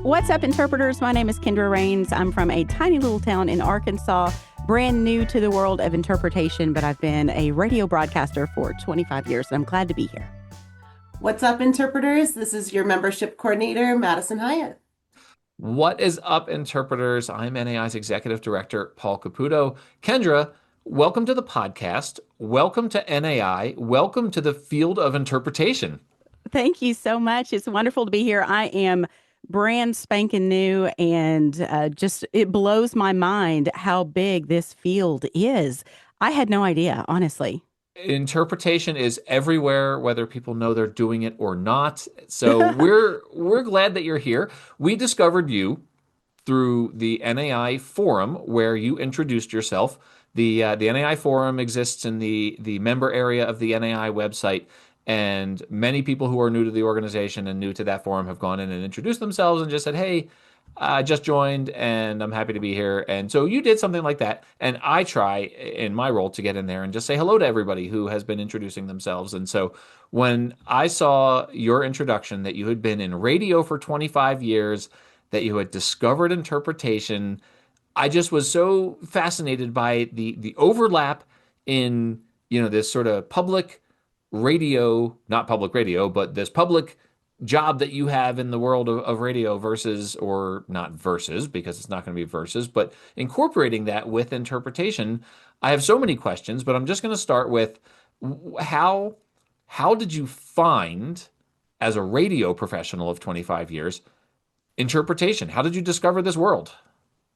What's up, interpreters? My name is Kendra Raines. I'm from a tiny little town in Arkansas, brand new to the world of interpretation, but I've been a radio broadcaster for 25 years, and I'm glad to be here. What's up, interpreters? This is your membership coordinator, Madison Hyatt. What is up, interpreters? I'm NAI's Executive Director, Paul Caputo. Kendra, welcome to the podcast. Welcome to NAI. Welcome to the field of interpretation. Thank you so much. It's wonderful to be here. I am brand spanking new, and just it blows my mind how big this field is. I had no idea, honestly. Interpretation is everywhere, whether people know they're doing it or not. So we're glad that you're here. We discovered you through the NAI forum where you introduced yourself. The NAI forum exists in the member area of the NAI website, and many people who are new to the organization and new to that forum have gone in and introduced themselves and just said, "Hey, I just joined and I'm happy to be here." And so you did something like that. And I try in my role to get in there and just say hello to everybody who has been introducing themselves. And so when I saw your introduction that you had been in radio for 25 years, that you had discovered interpretation, I just was so fascinated by the overlap in, this sort of public radio, not public radio, but this public job that you have in the world of radio versus, or not versus, because it's not going to be versus, but incorporating that with interpretation. I have so many questions, but I'm just going to start with how did you find, as a radio professional of 25 years, interpretation? How did you discover this world?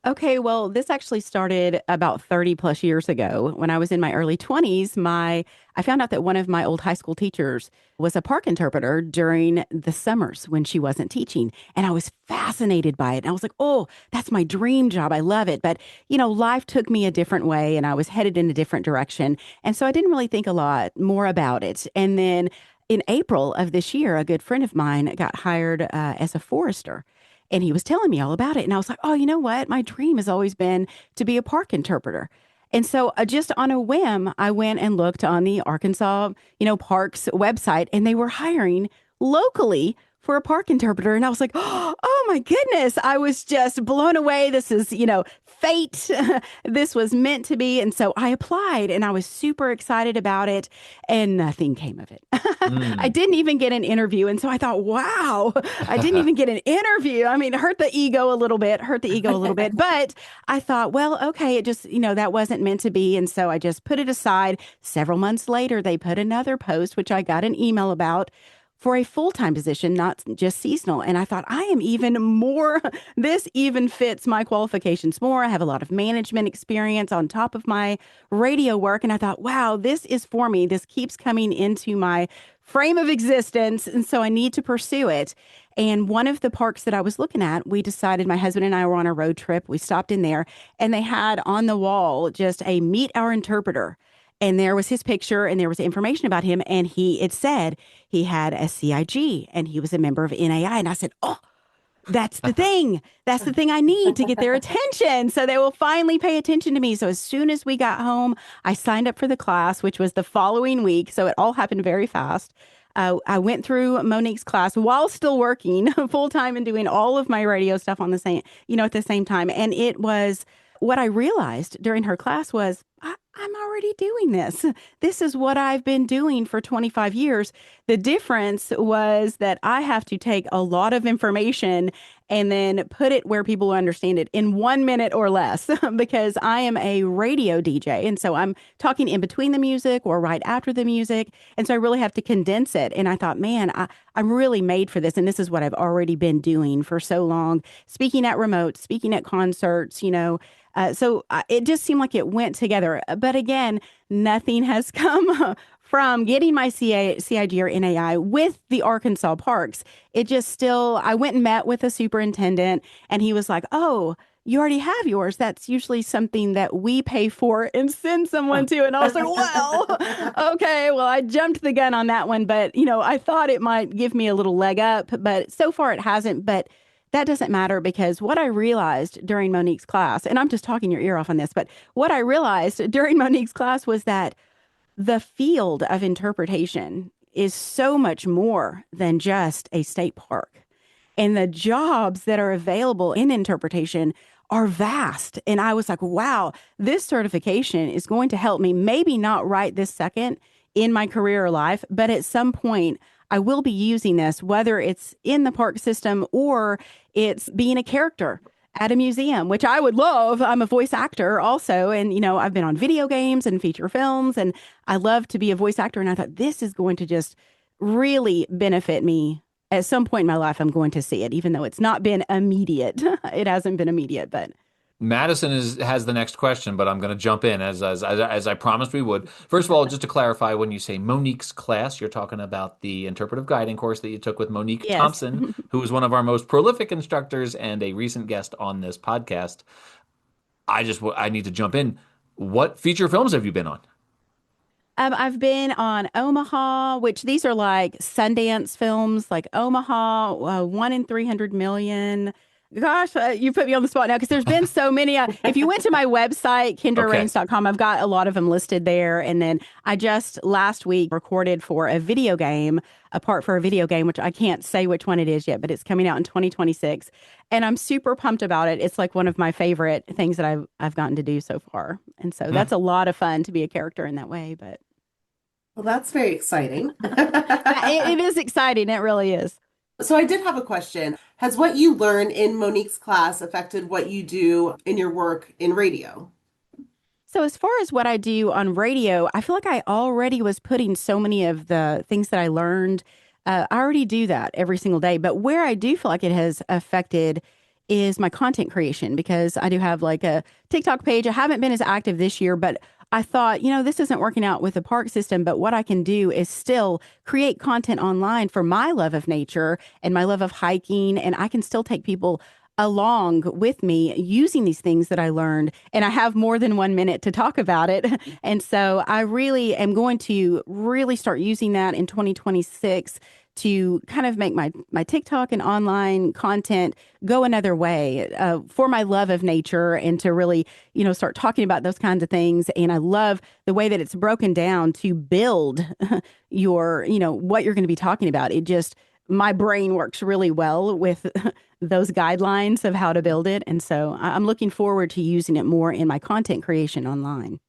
Okay, well, this actually started about 30 plus years ago. When I was in my early 20s, I found out that one of my old high school teachers was a park interpreter during the summers when she wasn't teaching. And I was fascinated by it. And I was like, oh, that's my dream job. I love it. But, life took me a different way and I was headed in a different direction. And so I didn't really think a lot more about it. And then in April of this year, a good friend of mine got hired as a forester. And he was telling me all about it. And I was like, oh, you know what? My dream has always been to be a park interpreter. And so just on a whim, I went and looked on the Arkansas, Parks website, and they were hiring locally for a park interpreter. And I was like, oh my goodness, I was just blown away. This is, fate. This was meant to be. And so I applied and I was super excited about it and nothing came of it. I didn't even get an interview. And so I thought, wow, I didn't even get an interview. I mean, hurt the ego a little bit. But I thought, well, okay, it just, that wasn't meant to be. And so I just put it aside. Several months later, they put another post, which I got an email about, for a full-time position, not just seasonal. And I thought, I am even more, this even fits my qualifications more. I have a lot of management experience on top of my radio work. And I thought, wow, this is for me. This keeps coming into my frame of existence. And so I need to pursue it. And one of the parks that I was looking at, we decided, my husband and I were on a road trip. We stopped in there and they had on the wall just a meet our interpreter. And there was his picture and there was information about him. And it said he had a CIG and he was a member of NAI. And I said, oh, that's the thing. That's the thing I need to get their attention. So they will finally pay attention to me. So as soon as we got home, I signed up for the class, which was the following week. So it all happened very fast. I went through Monique's class while still working full time and doing all of my radio stuff on the same, at the same time. And it was what I realized during her class was, I'm already doing this. This is what I've been doing for 25 years. The difference was that I have to take a lot of information and then put it where people understand it in 1 minute or less because I am a radio DJ. And so I'm talking in between the music or right after the music. And so I really have to condense it. And I thought, man, I'm really made for this. And this is what I've already been doing for so long, speaking at remote, speaking at concerts, so it just seemed like it went together. But again, nothing has come from getting my CIG or NAI with the Arkansas parks. It just still, I went and met with the superintendent and he was like, oh, you already have yours. That's usually something that we pay for and send someone to. And I was like, well, okay, well, I jumped the gun on that one. But, I thought it might give me a little leg up, but so far it hasn't. But that doesn't matter because what I realized during Monique's class, and I'm just talking your ear off on this, but what I realized during Monique's class was that the field of interpretation is so much more than just a state park. and the jobs that are available in interpretation are vast. And I was like, wow, this certification is going to help me, maybe not right this second in my career or life, but at some point I will be using this, whether it's in the park system or it's being a character at a museum, which I would love. I'm a voice actor also. And, I've been on video games and feature films, and I love to be a voice actor. And I thought this is going to just really benefit me. At some point in my life, I'm going to see it, even though it's not been immediate. It hasn't been immediate, but Madison has the next question, but I'm going to jump in as I promised we would. First of all, just to clarify, when you say Monique's class, you're talking about the interpretive guiding course that you took with Monique yes. Thompson, who is one of our most prolific instructors and a recent guest on this podcast. I need to jump in. What feature films have you been on? I've been on Omaha, which these are like Sundance films, like Omaha, 1 in 300 million. Gosh, you put me on the spot now because there's been so many. If you went to my website, Okay. KendraRaines.com, I've got a lot of them listed there. And then I just last week recorded for a video game, a part for a video game, which I can't say which one it is yet, but it's coming out in 2026. And I'm super pumped about it. It's like one of my favorite things that I've gotten to do so far. And so Hmm. that's a lot of fun to be a character in that way. But Well, that's very exciting. it is exciting. It really is. So I did have a question. Has what you learned in Monique's class affected what you do in your work in radio? So, as far as what I do on radio, I feel like I already was putting so many of the things that I learned. I already do that every single day. But where I do feel like it has affected is my content creation because I do have like a TikTok page. I haven't been as active this year, but I thought, this isn't working out with the park system. But what I can do is still create content online for my love of nature and my love of hiking. And I can still take people along with me using these things that I learned. And I have more than 1 minute to talk about it. And so I really am going to really start using that in 2026 to kind of make my TikTok and online content go another way for my love of nature and to really, start talking about those kinds of things. And I love the way that it's broken down to build what you're going to be talking about. It just, my brain works really well with those guidelines of how to build it. And so I'm looking forward to using it more in my content creation online.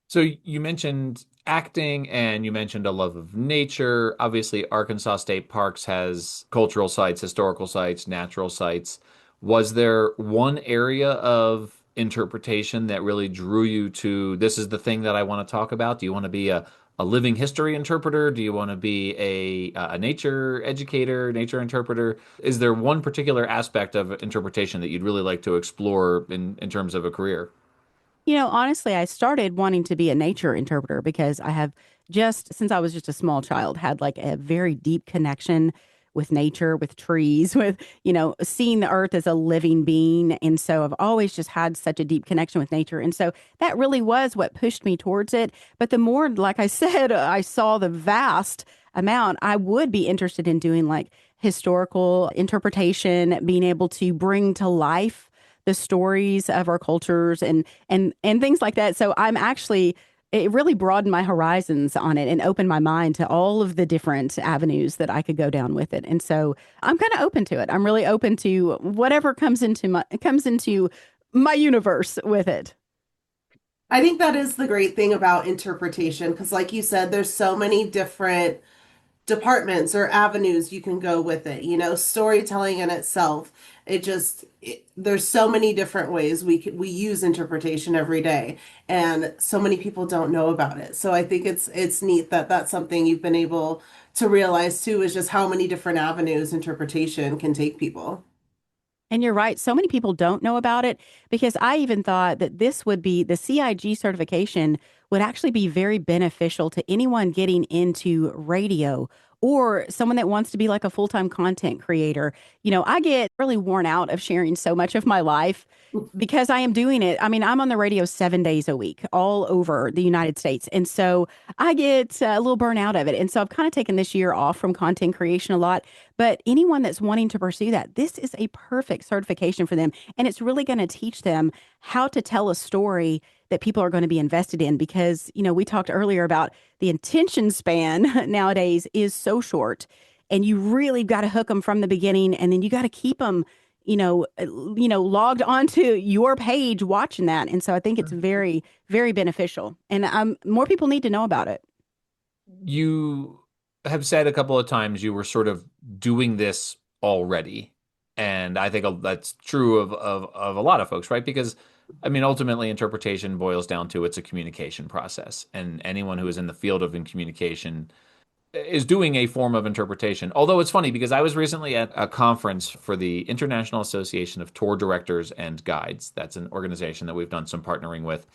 So you mentioned acting and you mentioned a love of nature. Obviously, Arkansas State Parks has cultural sites, historical sites, natural sites. Was there one area of interpretation that really drew you to this is the thing that I want to talk about? Do you want to be a living history interpreter? Do you want to be a nature educator, nature interpreter? Is there one particular aspect of interpretation that you'd really like to explore in terms of a career? Honestly, I started wanting to be a nature interpreter because I have just, since I was just a small child, had like a very deep connection with nature, with trees, with, seeing the earth as a living being. And so I've always just had such a deep connection with nature. And so that really was what pushed me towards it. But the more, like I said, I saw the vast amount, I would be interested in doing like historical interpretation, being able to bring to life the stories of our cultures and things like that. So I'm actually it really broadened my horizons on it and opened my mind to all of the different avenues that I could go down with it. And so I'm kind of open to it. I'm really open to whatever comes into my universe with it. I think that is the great thing about interpretation, because like you said, there's so many different departments or avenues you can go with it. Storytelling in itself, there's so many different ways we use interpretation every day, and so many people don't know about it. So I think it's neat that that's something you've been able to realize too, is just how many different avenues interpretation can take people. And you're right. So many people don't know about it because I even thought that this would be the CIG certification would actually be very beneficial to anyone getting into radio or someone that wants to be like a full-time content creator. I get really worn out of sharing so much of my life because I am doing it. I mean, I'm on the radio 7 days a week all over the United States. And so I get a little burnout of it. And so I've kind of taken this year off from content creation a lot. But anyone that's wanting to pursue that, this is a perfect certification for them. And it's really going to teach them how to tell a story that people are going to be invested in because, we talked earlier about the attention span nowadays is so short. and you really got to hook them from the beginning, and then you got to keep them, logged onto your page watching that. And so I think it's very, very beneficial, and more people need to know about it. You have said a couple of times you were sort of doing this already. And I think that's true of a lot of folks, right? Because, I mean, ultimately, interpretation boils down to it's a communication process. And anyone who is in the field of in communication is doing a form of interpretation. Although it's funny because I was recently at a conference for the International Association of Tour Directors and Guides. That's an organization that we've done some partnering with.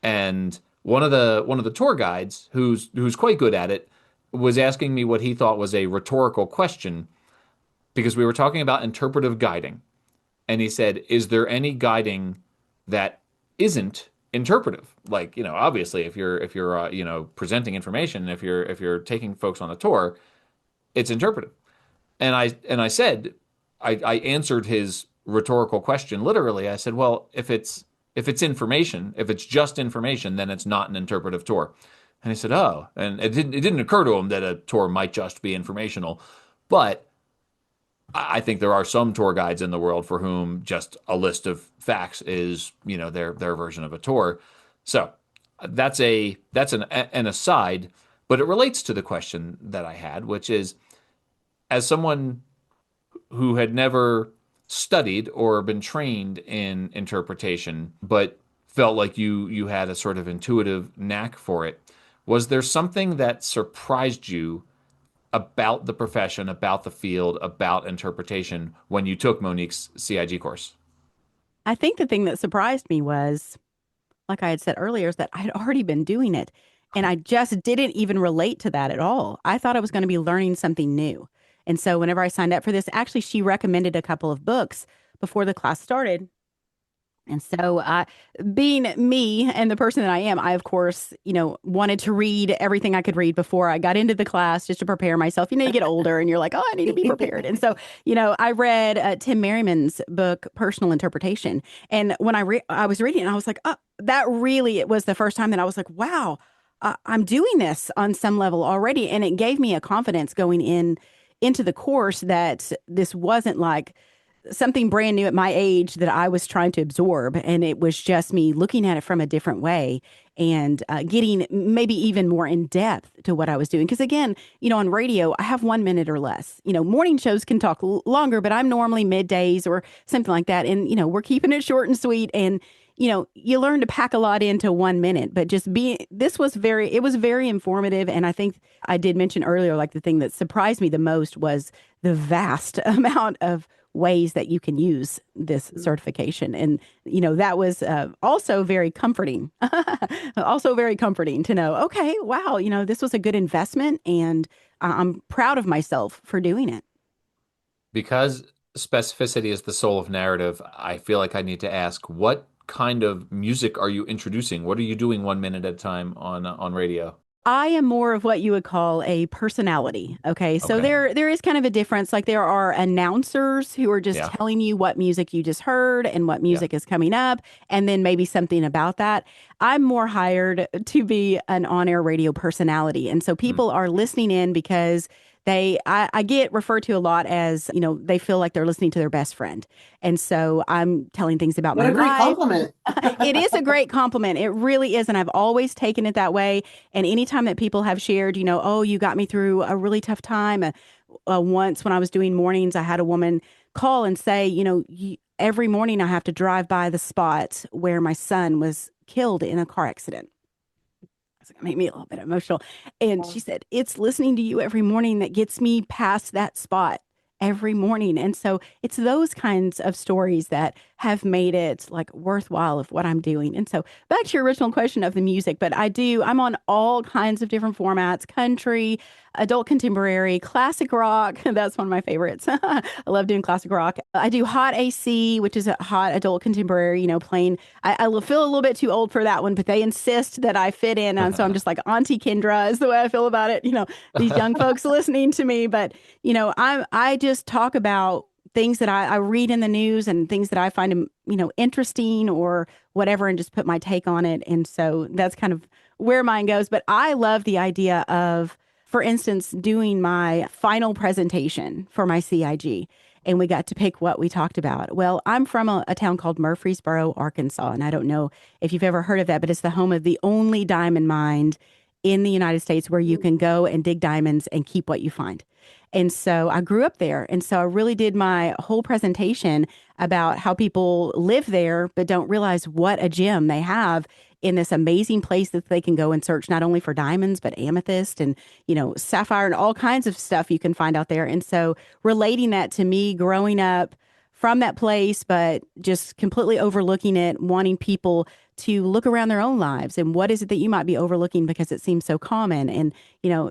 And one of the tour guides who's quite good at it was asking me what he thought was a rhetorical question because we were talking about interpretive guiding. And he said, "Is there any guiding that isn't interpretive? Like, obviously if you're presenting information, if you're taking folks on a tour, it's interpretive." And I said, I answered his rhetorical question literally. I said, "Well, if it's information, if it's just information, then it's not an interpretive tour." And he said, "Oh," and it didn't occur to him that a tour might just be informational, but I think there are some tour guides in the world for whom just a list of facts is, their version of a tour. So that's an aside, but it relates to the question that I had, which is, as someone who had never studied or been trained in interpretation, but felt like you had a sort of intuitive knack for it, was there something that surprised you about the profession, about the field, about interpretation when you took Monique's CIG course? I think the thing that surprised me was, like I had said earlier, is that I'd already been doing it. And I just didn't even relate to that at all. I thought I was going to be learning something new. And so whenever I signed up for this, actually, she recommended a couple of books before the class started. And so, being me and the person that I am, I, of course, wanted to read everything I could read before I got into the class just to prepare myself. You get older and you're like, oh, I need to be prepared. And so, I read Tim Merriman's book, Personal Interpretation. And when I was reading it, I was like, oh, that really, it was the first time that I was like, wow, I'm doing this on some level already. And it gave me a confidence going into the course that this wasn't like something brand new at my age that I was trying to absorb. And it was just me looking at it from a different way and getting maybe even more in depth to what I was doing. Because again, on radio, I have 1 minute or less. Morning shows can talk longer, but I'm normally middays or something like that. And, we're keeping it short and sweet. And, you learn to pack a lot into 1 minute, but it was very informative. And I think I did mention earlier, like the thing that surprised me the most was the vast amount of ways that you can use this certification. And, that was also very comforting, also very comforting to know, okay, wow, this was a good investment and I'm proud of myself for doing it. Because specificity is the soul of narrative, I feel like I need to ask, what kind of music are you introducing? What are you doing 1 minute at a time on radio? I am more of what you would call a personality. Okay. So Okay. there is kind of a difference. Like there are announcers who are just Yeah. telling you what music you just heard and what Yeah. music is coming up, and then maybe something about that. I'm more hired to be an on-air radio personality. And so Mm. people are listening in because I get referred to a lot as, they feel like they're listening to their best friend. And so I'm telling things about What my a great life. compliment. It is a great compliment. It really is. And I've always taken it that way. And anytime that people have shared, oh, you got me through a really tough time. Once when I was doing mornings, I had a woman call and say, every morning I have to drive by the spot where my son was killed in a car accident. It's going to make me a little bit emotional. And she said, it's listening to you every morning that gets me past that spot every morning. And so it's those kinds of stories that have made it like worthwhile of what I'm doing. And so back to your original question of the music, but I'm on all kinds of different formats: country, adult contemporary, classic rock. That's one of my favorites. I love doing classic rock. I do hot AC, which is a hot adult contemporary, playing. I feel a little bit too old for that one, but they insist that I fit in. And so I'm just like Auntie Kendra is the way I feel about it. These young folks listening to me, but I just talk about things that I read in the news and things that I find, interesting or whatever, and just put my take on it. And so that's kind of where mine goes. But I love the idea of for instance, doing my final presentation for my CIG, and we got to pick what we talked about. Well, I'm from a town called Murfreesboro, Arkansas, and I don't know if you've ever heard of that, but it's the home of the only diamond mine in the United States where you can go and dig diamonds and keep what you find. And so I grew up there. And so I really did my whole presentation about how people live there, but don't realize what a gem they have in this amazing place that they can go and search not only for diamonds, but amethyst and, sapphire and all kinds of stuff you can find out there. And so relating that to me growing up from that place, but just completely overlooking it, wanting people to look around their own lives and what is it that you might be overlooking because it seems so common. And,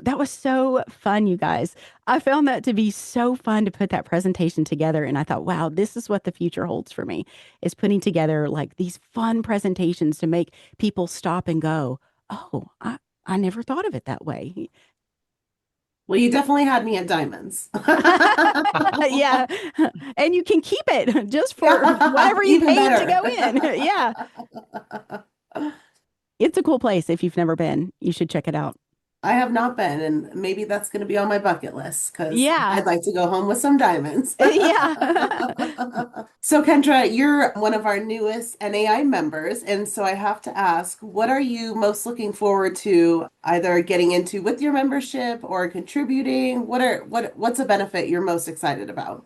that was so fun, you guys. I found that to be so fun to put that presentation together. And I thought, wow, this is what the future holds for me, is putting together like these fun presentations to make people stop and go, oh, I never thought of it that way. Well, you definitely had me at diamonds. Yeah. And you can keep it just for whatever you Even paid to better. go in. Yeah. It's a cool place. If you've never been, you should check it out. I have not been, and maybe that's going to be on my bucket list because Yeah. I'd like to go home with some diamonds. Yeah. So, Kendra, you're one of our newest NAI members, and so I have to ask, what are you most looking forward to either getting into with your membership or contributing? What's a benefit you're most excited about?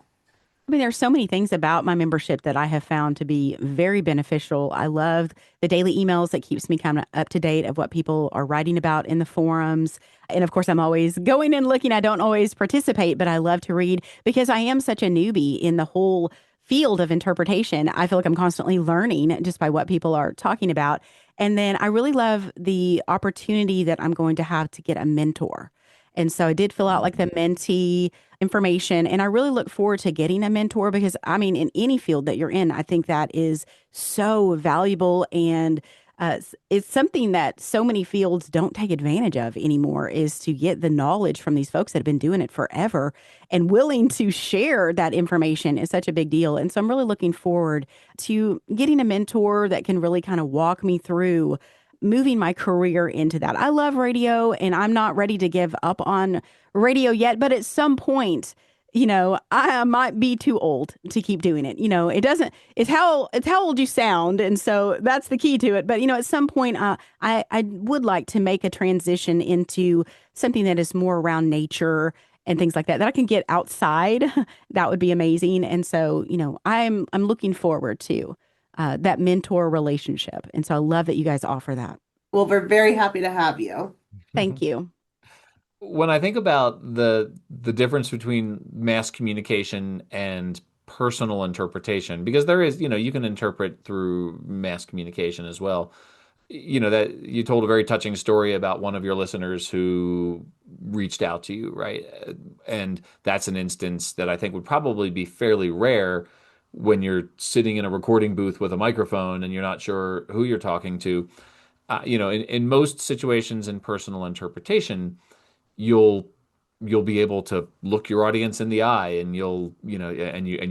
I mean, there's so many things about my membership that I have found to be very beneficial. I love the daily emails that keeps me kind of up to date of what people are writing about in the forums. And of course, I'm always going and looking. I don't always participate, but I love to read because I am such a newbie in the whole field of interpretation. I feel like I'm constantly learning just by what people are talking about. And then I really love the opportunity that I'm going to have to get a mentor. And so I did fill out like the mentee information. And I really look forward to getting a mentor because, I mean, in any field that you're in, I think that is so valuable. And it's something that so many fields don't take advantage of anymore is to get the knowledge from these folks that have been doing it forever and willing to share that information is such a big deal. And so I'm really looking forward to getting a mentor that can really kind of walk me through moving my career into that. I love radio and I'm not ready to give up on radio yet, but at some point, I might be too old to keep doing it. It doesn't, it's how old you sound. And so that's the key to it. But, at some point, I would like to make a transition into something that is more around nature and things like that I can get outside. That would be amazing. And so, I'm looking forward to that mentor relationship. And so I love that you guys offer that. Well, we're very happy to have you. Thank you. When I think about the difference between mass communication and personal interpretation, because there is, you can interpret through mass communication as well. That you told a very touching story about one of your listeners who reached out to you, right? And that's an instance that I think would probably be fairly rare when you're sitting in a recording booth with a microphone and you're not sure who you're talking to. In most situations in personal interpretation, you'll be able to look your audience in the eye and you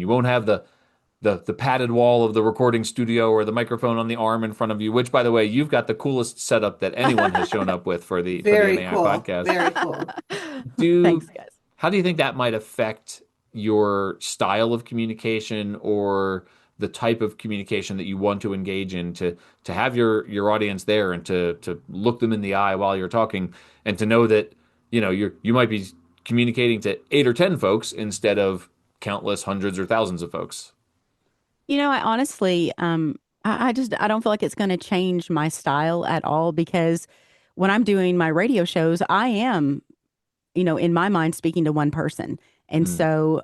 won't have the padded wall of the recording studio or the microphone on the arm in front of you, which by the way, you've got the coolest setup that anyone has shown up with for the Very NAI cool. podcast. Very cool. Thanks, guys. How do you think that might affect your style of communication or the type of communication that you want to engage in to have your audience there and to look them in the eye while you're talking and to know that you might be communicating to 8 or 10 folks instead of countless hundreds or thousands of folks? I honestly, I don't feel like it's going to change my style at all because when I'm doing my radio shows, I am, in my mind, speaking to one person. And Mm. so,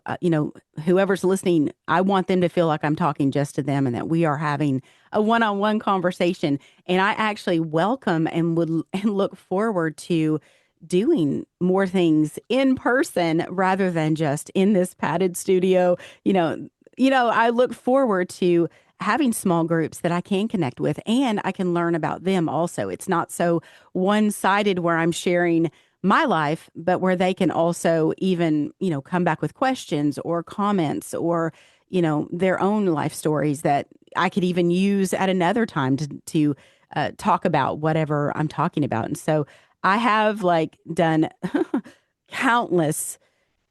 whoever's listening, I want them to feel like I'm talking just to them and that we are having a one-on-one conversation. And I actually welcome and look forward to doing more things in person rather than just in this padded studio. I look forward to having small groups that I can connect with and I can learn about them also. It's not so one-sided where I'm sharing my life, but where they can also even, come back with questions or comments or, their own life stories that I could even use at another time to talk about whatever I'm talking about. And so I have like done countless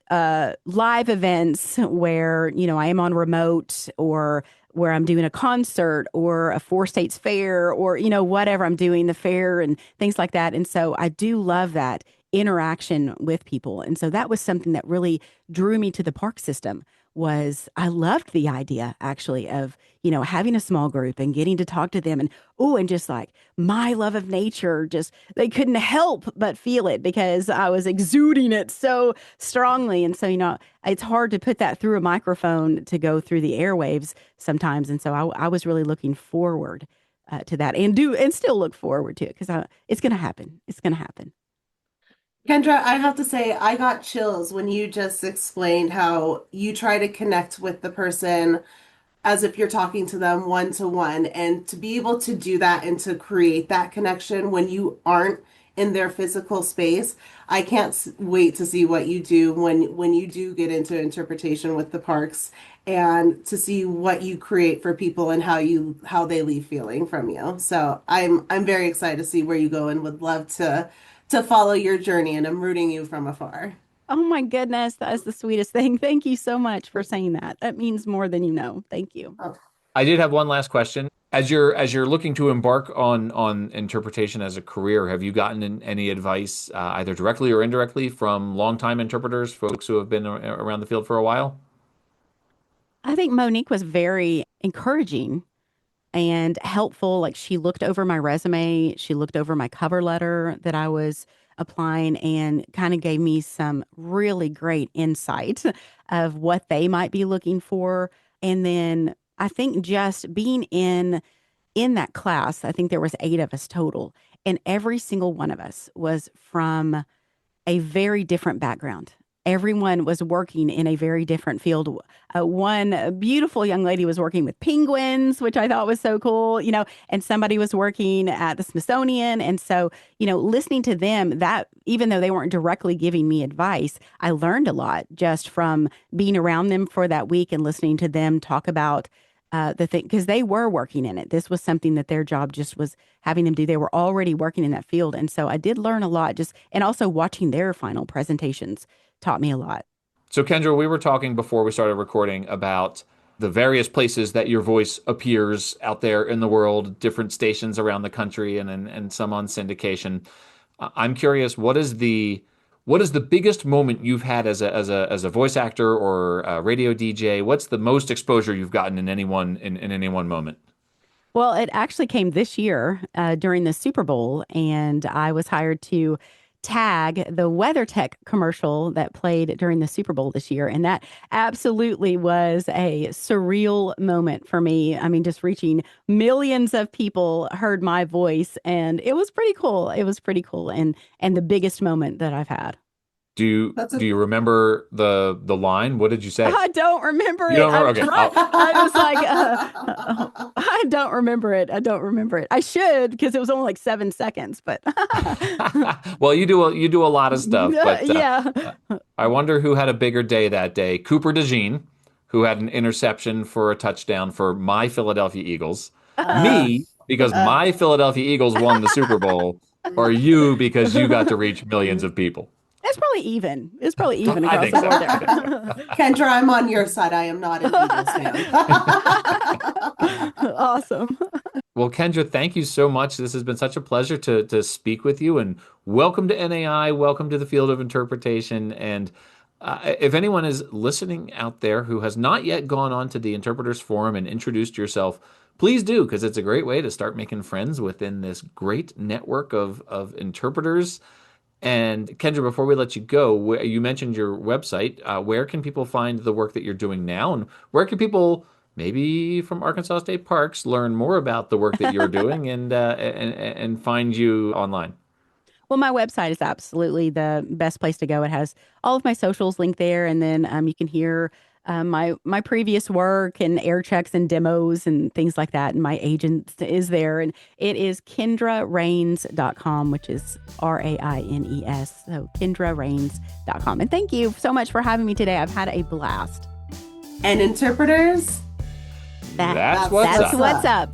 live events where, I am on remote, or where I'm doing a concert or a four states fair, or, whatever I'm doing, the fair and things like that. And so I do love that interaction with people. And so that was something that really drew me to the park system. Was I loved the idea actually of, having a small group and getting to talk to them, and just like my love of nature, just they couldn't help but feel it because I was exuding it so strongly. And so, it's hard to put that through a microphone to go through the airwaves sometimes. And so I was really looking forward to that, and still look forward to it, because it's going to happen. It's going to happen. Kendra, I have to say, I got chills when you just explained how you try to connect with the person as if you're talking to them one to one, and to be able to do that and to create that connection when you aren't in their physical space. I can't wait to see what you do when you do get into interpretation with the parks, and to see what you create for people and how they leave feeling from you. So I'm very excited to see where you go, and would love to follow your journey, and I'm rooting you from afar. Oh my goodness, that is the sweetest thing. Thank you so much for saying that. That means more than you know. Thank you. Oh. I did have one last question. As you're looking to embark on interpretation as a career, have you gotten any advice, either directly or indirectly, from longtime interpreters, folks who have been around the field for a while? I think Monique was very encouraging and helpful. Like, she looked over my resume, she looked over my cover letter that I was applying, and kind of gave me some really great insight of what they might be looking for. And then I think just being in that class, I think there was 8 of us total, and every single one of us was from a very different background. Everyone was working in a very different field. One beautiful young lady was working with penguins, which I thought was so cool, and somebody was working at the Smithsonian. And so, listening to them, that even though they weren't directly giving me advice, I learned a lot just from being around them for that week and listening to them talk about the thing, because they were working in it. This was something that their job just was having them do. They were already working in that field. And so I did learn a lot, and also watching their final presentations taught me a lot. So, Kendra, we were talking before we started recording about the various places that your voice appears out there in the world, different stations around the country, and some on syndication. I'm curious, what is the biggest moment you've had as a voice actor or a radio DJ? What's the most exposure you've gotten in any one moment? Well, it actually came this year during the Super Bowl, and I was hired to tag the WeatherTech commercial that played during the Super Bowl this year. And that absolutely was a surreal moment for me. I mean, just reaching millions of people heard my voice, and it was pretty cool. It was pretty cool, and the biggest moment that I've had. Do you That's do a you remember the line? What did you say? I don't remember You it. don't remember? I'm Okay. trying. I was like, I don't remember it. I don't remember it. I should, because it was only like 7 seconds, but Well, you do a lot of stuff, but yeah. I wonder who had a bigger day that day. Cooper DeJean, who had an interception for a touchdown for my Philadelphia Eagles. Uh, Me, because uh, my Philadelphia Eagles won the Super Bowl, or you because you got to reach millions of people. it's probably even. It's probably even I across think the so. board I think so. there. Kendra, I'm on your side. I am not an Eagles fan. Awesome. Well, Kendra, thank you so much. This has been such a pleasure to speak with you, and welcome to NAI. Welcome to the field of interpretation. And if anyone is listening out there who has not yet gone on to the Interpreters Forum and introduced yourself, please do, because it's a great way to start making friends within this great network of interpreters. And Kendra, before we let you go, you mentioned your website. Where can people find the work that you're doing now, and where can people, maybe from Arkansas State Parks, learn more about the work that you're doing and find you online? Well, my website is absolutely the best place to go. It has all of my socials linked there, and then you can hear my previous work and air checks and demos and things like that. And my agent is there, and it is KendraRaines.com, which is Raines. So KendraRaines.com. And thank you so much for having me today. I've had a blast. And interpreters, That's what's That's up. what's up.